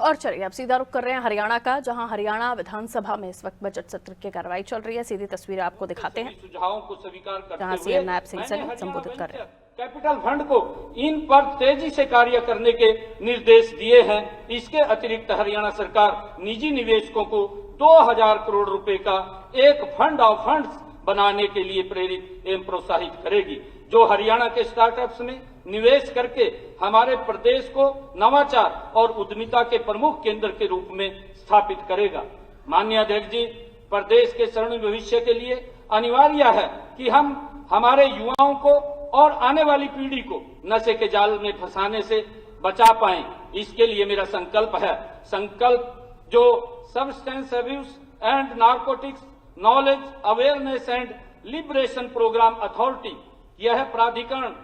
और चलिए अब सीधा रुख कर रहे हैं हरियाणा का, जहां हरियाणा विधानसभा में इस वक्त बजट सत्र की कार्रवाई चल रही है। सीधी तस्वीर आपको दिखाते हैं सुझावों को स्वीकार करते जहां सीएम नायब सिंह सैनी संबोधित कर रहे हैं। कैपिटल फंड को इन पर तेजी से कार्य करने के निर्देश दिए हैं। इसके अतिरिक्त हरियाणा सरकार निजी निवेशकों को 2000 करोड़ रुपए का एक फंड ऑफ फंड्स बनाने के लिए प्रेरित एवं प्रोत्साहित करेगी, जो हरियाणा के स्टार्टअप्स में निवेश करके हमारे प्रदेश को नवाचार और उद्यमिता के प्रमुख केंद्र के रूप में स्थापित करेगा। माननीय अध्यक्ष जी, प्रदेश के स्वर्णिम भविष्य के लिए अनिवार्य है कि हम हमारे युवाओं को और आने वाली पीढ़ी को नशे के जाल में फंसाने से बचा पाएं। इसके लिए मेरा संकल्प जो substance abuse and narcotics knowledge awareness and liberation programme authority, यह प्राधिकरण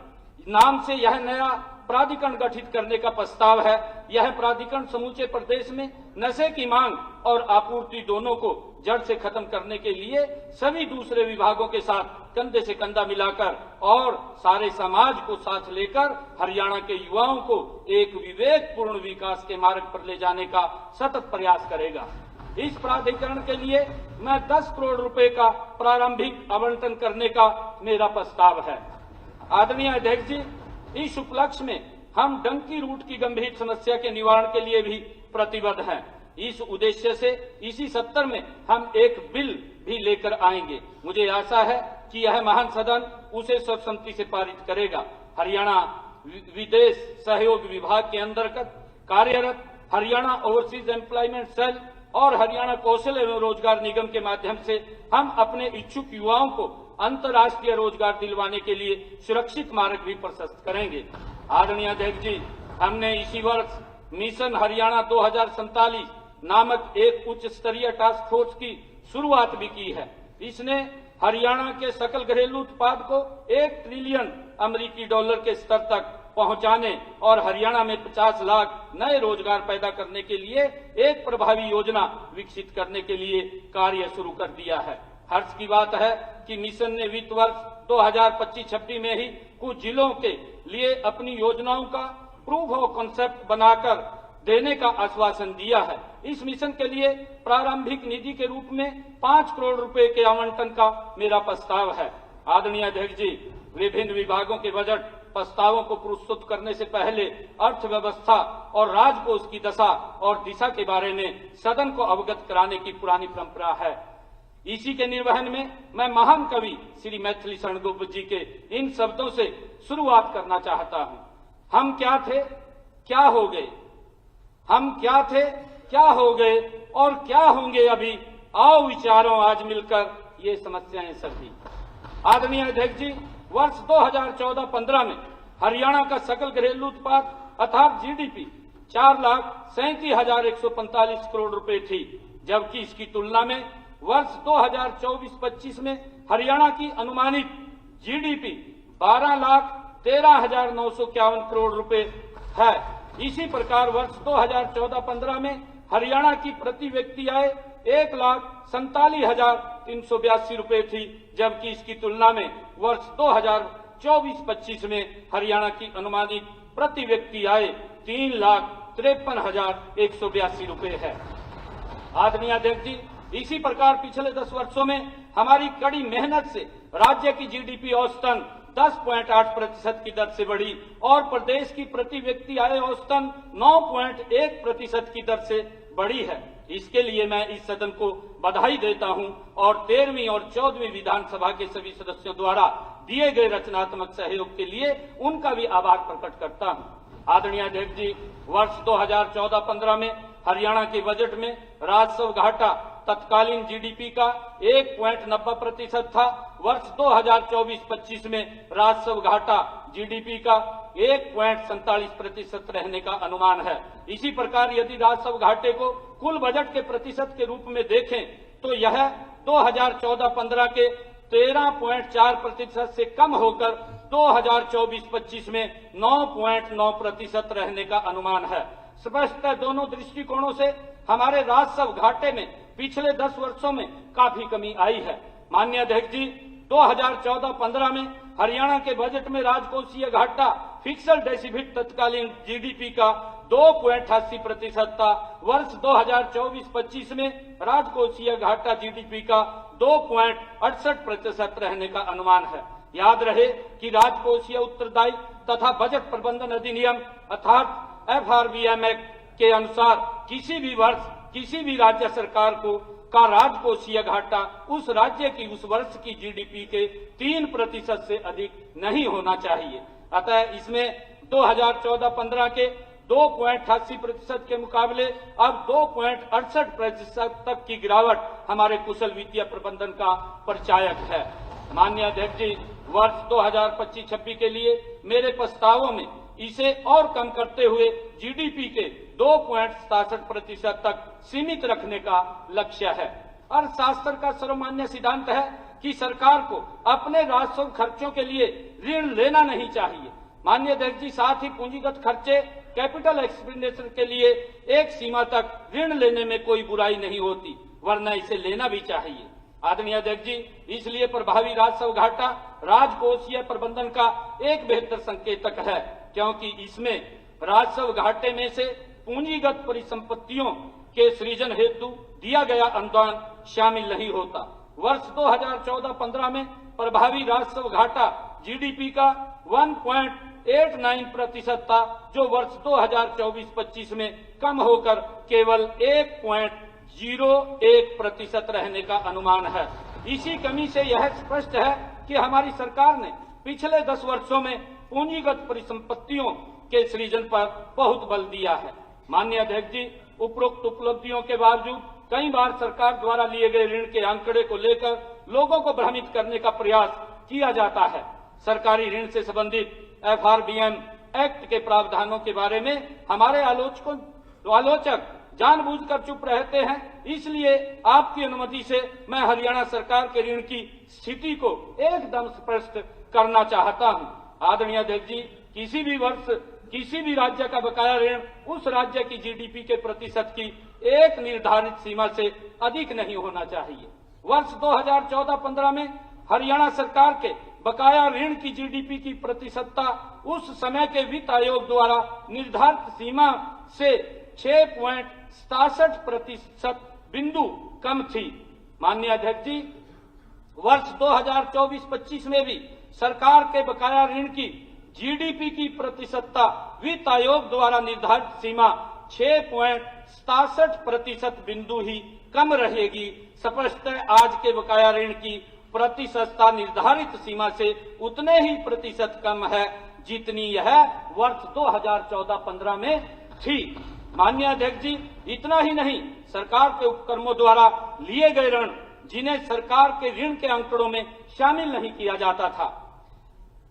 नाम से यह नया प्राधिकरण गठित करने का प्रस्ताव है। यह प्राधिकरण समूचे प्रदेश में नशे की मांग और आपूर्ति दोनों को जड़ से खत्म करने के लिए सभी दूसरे विभागों के साथ कंधे से कंधा मिलाकर और सारे समाज को साथ लेकर हरियाणा के युवाओं को एक विवेकपूर्ण विकास के मार्ग पर ले जाने का सतत प्रयास करेगा। इस प्राधिकरण के लिए मैं 10 करोड़ रुपए का प्रारंभिक आवंटन करने का मेरा प्रस्ताव है। आदरणीय अध्यक्ष जी, इस उपलक्ष्य में हम डंकी रूट की गंभीर समस्या के निवारण के लिए भी प्रतिबद्ध हैं। इस उद्देश्य से इसी सत्र में हम एक बिल भी लेकर आएंगे। मुझे आशा है कि यह महान सदन उसे सर्वसम्मति से पारित करेगा। हरियाणा विदेश सहयोग विभाग के अंतर्गत कार्यरत हरियाणा ओवरसीज एम्प्लॉयमेंट सेल और हरियाणा कौशल एवं रोजगार निगम के माध्यम से हम अपने इच्छुक युवाओं को अंतर्राष्ट्रीय रोजगार दिलवाने के लिए सुरक्षित मार्ग भी प्रशस्त करेंगे। आदरणीय अध्यक्ष जी, हमने इसी वर्ष मिशन हरियाणा 2047 नामक एक उच्च स्तरीय टास्क फोर्स की शुरुआत भी की है। इसने हरियाणा के सकल घरेलू उत्पाद को 1 ट्रिलियन अमेरिकी डॉलर के स्तर तक पहुंचाने और हरियाणा में 50 लाख नए रोजगार पैदा करने के लिए एक प्रभावी योजना विकसित करने के लिए कार्य शुरू कर दिया है। हर्ष की बात है कि मिशन ने वित्त वर्ष 2025-26 में ही कुछ जिलों के लिए अपनी योजनाओं का प्रूफ ऑफ कॉन्सेप्ट बनाकर देने का आश्वासन दिया है। इस मिशन के लिए प्रारंभिक निधि के रूप में 5 करोड़ रुपए के आवंटन का मेरा प्रस्ताव है। आदरणीय अध्यक्ष जी, विभिन्न विभागों के बजट प्रस्तावों को प्रस्तुत करने से पहले अर्थव्यवस्था और राजकोष की दशा और दिशा के बारे में सदन को अवगत कराने की पुरानी परंपरा है। इसी के निर्वहन में मैं महान कवि श्री मैथिली शरण गुप्त जी के इन शब्दों से शुरुआत करना चाहता हूं। हम क्या थे, क्या हो गए। हम क्या थे, क्या हो गए और क्या होंगे अभी। आओ विचारों आज मिलकर ये समस्याएं सभी। आदरणीय अध्यक्ष जी, वर्ष 2014-15 में हरियाणा का सकल घरेलू उत्पाद अर्थात जीडीपी 4,37,145 करोड़ रुपए थी, जबकि इसकी तुलना में वर्ष 2024-25 में हरियाणा की अनुमानित जीडीपी 12,13,951 करोड़ रुपए है। इसी प्रकार वर्ष 2014-15 में हरियाणा की प्रति व्यक्ति आय 1,47,382 रुपए थी, जबकि इसकी तुलना में वर्ष 2024-25 में हरियाणा की अनुमानित प्रति व्यक्ति आय 3,53,182 रुपए है। आदरणीय अध्यक्ष जी, इसी प्रकार पिछले 10 वर्षों में हमारी कड़ी मेहनत से राज्य की जीडीपी औसतन 10.8% की दर से बढ़ी और प्रदेश की प्रति व्यक्ति आय औसतन 9.1% की दर से बढ़ी है। इसके लिए मैं इस सदन को बधाई देता हूं और 13वीं और 14वीं विधानसभा के सभी सदस्यों द्वारा दिए गए रचनात्मक सहयोग के लिए उनका भी आभार प्रकट करता हूं। आदरणीय अध्यक्ष जी, वर्ष 2014-15 में हरियाणा के बजट में राजस्व घाटा तत्कालीन जीडीपी का 1.90% था। वर्ष 2024-25 में राजस्व घाटा जीडीपी का 1.47% रहने का अनुमान है। इसी प्रकार यदि राजस्व घाटे को कुल बजट के प्रतिशत के रूप में देखें तो यह 2014-15 के 13.4% से कम होकर 2024-25 में 9.9% रहने का अनुमान है। स्पष्ट है, दोनों दृष्टिकोणों से हमारे राजस्व घाटे में पिछले 10 वर्षों में काफी कमी आई है। माननीय अध्यक्ष जी, 2014-15 में हरियाणा के बजट में राजकोषीय घाटा फिक्स्ड डेफिसिट तत्कालीन जीडीपी का 2.88% था। वर्ष 2024-25 में राजकोषीय घाटा जीडीपी का 2.68% रहने का अनुमान है। याद रहे कि राजकोषीय उत्तरदायित्व तथा बजट प्रबंधन अधिनियम अर्थात FRBM एक्ट के अनुसार किसी भी वर्ष किसी भी राज्य सरकार का राजकोषीय घाटा उस राज्य की उस वर्ष की जीडीपी के 3% से अधिक नहीं होना चाहिए। अतः इसमें 2014-15 के 2.88% के मुकाबले अब 2.68% तक की गिरावट हमारे कुशल वित्तीय प्रबंधन का परिचायक है। माननीय अध्यक्ष जी, वर्ष 2025-26 के लिए मेरे प्रस्तावों में इसे और कम करते हुए जीडीपी के 2.67% तक सीमित रखने का लक्ष्य है। अर्थशास्त्र का सर्वमान्य सिद्धांत है कि सरकार को अपने राजस्व खर्चों के लिए ऋण लेना नहीं चाहिए। माननीय अध्यक्ष जी, साथ ही पूंजीगत खर्चे कैपिटल एक्सपेंडिचर के लिए एक सीमा तक ऋण लेने में कोई बुराई नहीं होती, वरना इसे लेना भी चाहिए। आदरणीय अध्यक्ष जी, इसलिए प्रभावी राजस्व घाटा राजकोषीय प्रबंधन का एक बेहतर संकेतक है, क्योंकि इसमें राजस्व घाटे में से पूंजीगत परिसंपत्तियों के सृजन हेतु दिया गया अनुदान शामिल नहीं होता। वर्ष 2014-15 में प्रभावी राजस्व घाटा जीडीपी का 1.89% था, जो वर्ष 2024-25 में कम होकर केवल 1.01% रहने का अनुमान है। इसी कमी से यह स्पष्ट है कि हमारी सरकार ने पिछले 10 वर्षों में पूंजीगत परिसंपत्तियों के सृजन पर बहुत बल दिया है। माननीय अध्यक्ष जी, उपरोक्त उपलब्धियों के बावजूद कई बार सरकार द्वारा लिए गए ऋण के आंकड़े को लेकर लोगों को भ्रमित करने का प्रयास किया जाता है। सरकारी ऋण से संबंधित FRBM एक्ट के प्रावधानों के बारे में हमारे आलोचक जानबूझकर चुप रहते हैं। इसलिए आपकी अनुमति से मैं हरियाणा सरकार के ऋण की स्थिति को एकदम स्पष्ट करना चाहता हूं। आदरणीय अध्यक्ष जी, किसी भी वर्ष किसी भी राज्य का बकाया ऋण उस राज्य की जीडीपी के प्रतिशत की एक निर्धारित सीमा से अधिक नहीं होना चाहिए। वर्ष 2014-15 में हरियाणा सरकार के बकाया ऋण की जीडीपी की प्रतिशतता उस समय के वित्त आयोग द्वारा निर्धारित सीमा से 6.67% बिंदु कम थी। माननीय अध्यक्ष जी, वर्ष 2024-25 में भी सरकार के बकाया ऋण की जीडीपी की प्रतिशतता वित्त आयोग द्वारा निर्धारित सीमा 6.67% बिंदु ही कम रहेगी। स्पष्ट है, आज के बकाया ऋण की प्रतिशतता निर्धारित सीमा से उतने ही प्रतिशत कम है जितनी यह वर्ष 2014-15 में थी। माननीय अध्यक्ष जी, इतना ही नहीं, सरकार के उपक्रमों द्वारा लिए गए ऋण जिन्हें सरकार के ऋण के आंकड़ों में शामिल नहीं किया जाता था,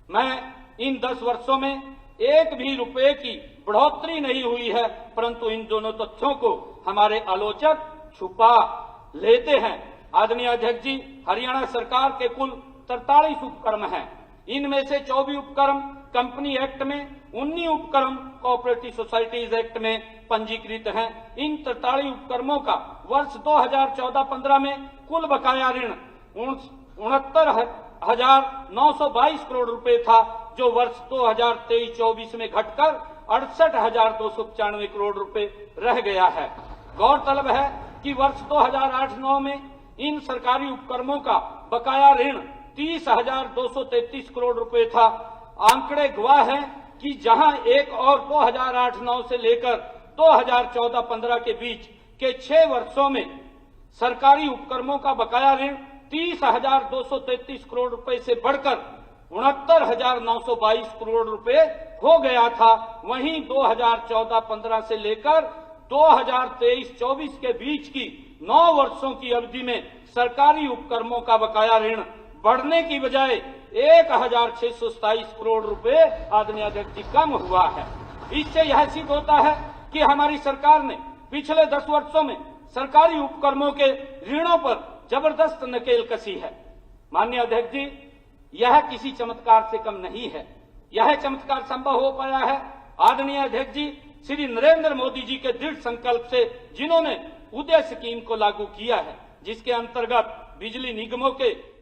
मैं इन 10 वर्षों में एक भी रुपए की बढ़ोतरी नहीं हुई है, परंतु इन दोनों तथ्यों को हमारे आलोचक छुपा लेते हैं। आदरणीय अध्यक्ष जी, हरियाणा सरकार के कुल 43 उपक्रम हैं। इनमें से 24 उपक्रम कंपनी एक्ट में, 19 उपक्रम कोऑपरेटिव सोसाइटीज एक्ट में पंजीकृत हैं। इन 43 उपक्रमों का वर्ष 2014-15 में कुल बकाया ऋण 69,922 करोड़ रुपए था, जो वर्ष 2023-24 में घटकर 68,295 करोड़ रुपए रह गया है। गौरतलब है कि वर्ष 2008-9 में इन सरकारी उपक्रमों का बकाया ऋण 30,233 करोड़ रुपए था। आंकड़े गवाह हैं कि जहां एक और 2008-9 से लेकर 2014-15 के बीच के 6 वर्षों में सरकारी उपक्रमों का बकाया ऋण 30,233 करोड़ रुपए से बढ़कर 69,922 करोड़ रुपए हो गया था, वहीं 2014-15 से लेकर 2023-24 के बीच की 9 वर्षों की अवधि में सरकारी उपक्रमों का बकाया ऋण बढ़ने की बजाय 1,627 करोड़ रुपए आदरणीय अध्यक्ष जी कम हुआ है। इससे यह सिद्ध होता है कि हमारी सरकार ने पिछले 10 वर्षों में सरकारी उपक्रमों के ऋणों पर जबरदस्त नकेल कसी है। माननीय अध्यक्ष जी, यह किसी चमत्कार से कम नहीं है। यह चमत्कार संभव हो पाया है आदरणीय अध्यक्ष जी श्री नरेंद्र मोदी जी के दृढ़ संकल्प से, जिन्होंने उदय स्कीम को लागू किया है, जिसके अंतर्गत बिजली निगमों के